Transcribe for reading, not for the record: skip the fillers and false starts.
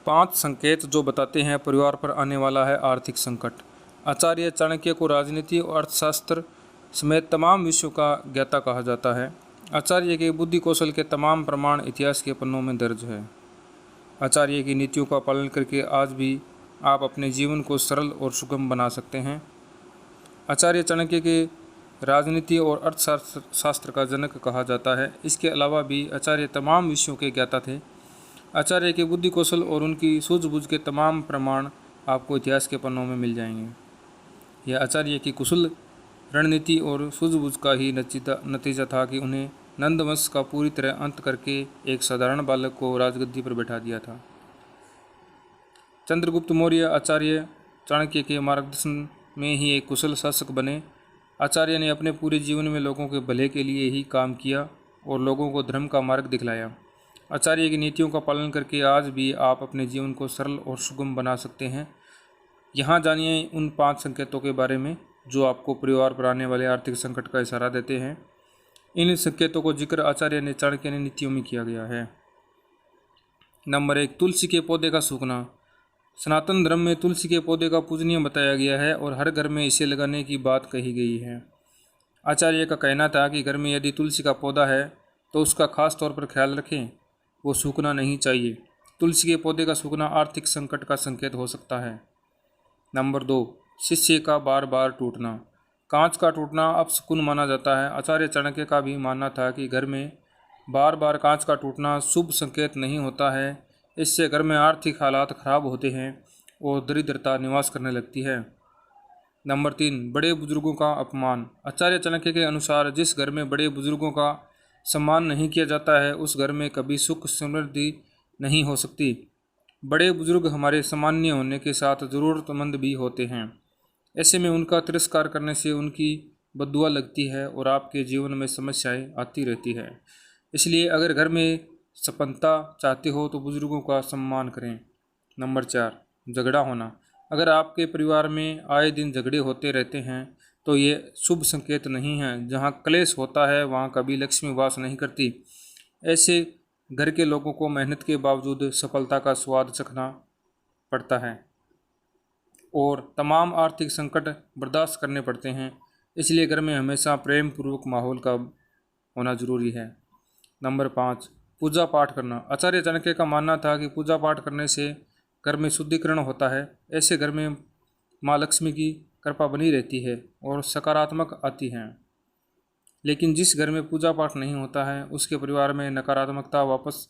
5 संकेत जो बताते हैं परिवार पर आने वाला है आर्थिक संकट। आचार्य चाणक्य को राजनीति और अर्थशास्त्र समेत तमाम विषयों का ज्ञाता कहा जाता है। आचार्य के बुद्धि कौशल के तमाम प्रमाण इतिहास के पन्नों में दर्ज है। आचार्य की नीतियों का पालन करके आज भी आप अपने जीवन को सरल और सुगम बना सकते हैं। आचार्य चाणक्य के राजनीति और अर्थशास्त्र का जनक कहा जाता है। इसके अलावा भी आचार्य तमाम विषयों के ज्ञाता थे। आचार्य के बुद्धि कौशल और उनकी सूझबूझ के तमाम प्रमाण आपको इतिहास के पन्नों में मिल जाएंगे। यह आचार्य की कुशल रणनीति और सूझबूझ का ही नतीजा था कि उन्हें नंद वंश का पूरी तरह अंत करके एक साधारण बालक को राजगद्दी पर बैठा दिया था। चंद्रगुप्त मौर्य आचार्य चाणक्य के मार्गदर्शन में ही एक कुशल शासक बने। आचार्य ने अपने पूरे जीवन में लोगों के भले के लिए ही काम किया और लोगों को धर्म का मार्ग दिखलाया। आचार्य की नीतियों का पालन करके आज भी आप अपने जीवन को सरल और सुगम बना सकते हैं। यहाँ जानिए उन 5 संकेतों के बारे में जो आपको परिवार पर आने वाले आर्थिक संकट का इशारा देते हैं। इन संकेतों को जिक्र आचार्य ने चाणक्य ने नीतियों में किया गया है। नंबर 1, तुलसी के पौधे का सूखना। सनातन धर्म में तुलसी के पौधे का पूजनीय बताया गया है और हर घर में इसे लगाने की बात कही गई है। आचार्य का कहना था कि घर में यदि तुलसी का पौधा है तो उसका खास तौर पर ख्याल रखें, वो सूखना नहीं चाहिए। तुलसी के पौधे का सूखना आर्थिक संकट का संकेत हो सकता है। नंबर 2, शीशे का बार बार टूटना। कांच का टूटना अपशकुन माना जाता है। आचार्य चाणक्य का भी मानना था कि घर में बार बार कांच का टूटना शुभ संकेत नहीं होता है। इससे घर में आर्थिक हालात खराब होते हैं और दरिद्रता निवास करने लगती है। नंबर 3, बड़े बुजुर्गों का अपमान। आचार्य चाणक्य के अनुसार जिस घर में बड़े बुजुर्गों का सम्मान नहीं किया जाता है उस घर में कभी सुख समृद्धि नहीं हो सकती। बड़े बुजुर्ग हमारे सामान्य होने के साथ ज़रूरतमंद भी होते हैं। ऐसे में उनका तिरस्कार करने से उनकी बद्दुआ लगती है और आपके जीवन में समस्याएं आती रहती है। इसलिए अगर घर में संपन्नता चाहते हो तो बुजुर्गों का सम्मान करें। नंबर 4, झगड़ा होना। अगर आपके परिवार में आए दिन झगड़े होते रहते हैं तो ये शुभ संकेत नहीं है। जहाँ क्लेश होता है वहाँ कभी लक्ष्मी वास नहीं करती। ऐसे घर के लोगों को मेहनत के बावजूद सफलता का स्वाद चखना पड़ता है और तमाम आर्थिक संकट बर्दाश्त करने पड़ते हैं। इसलिए घर में हमेशा प्रेम पूर्वक माहौल का होना जरूरी है। नंबर 5, पूजा पाठ करना। आचार्य चाणक्य का मानना था कि पूजा पाठ करने से घर में शुद्धिकरण होता है। ऐसे घर में माँ लक्ष्मी की कृपा बनी रहती है और सकारात्मक आती हैं। लेकिन जिस घर में पूजा पाठ नहीं होता है उसके परिवार में नकारात्मकता वापस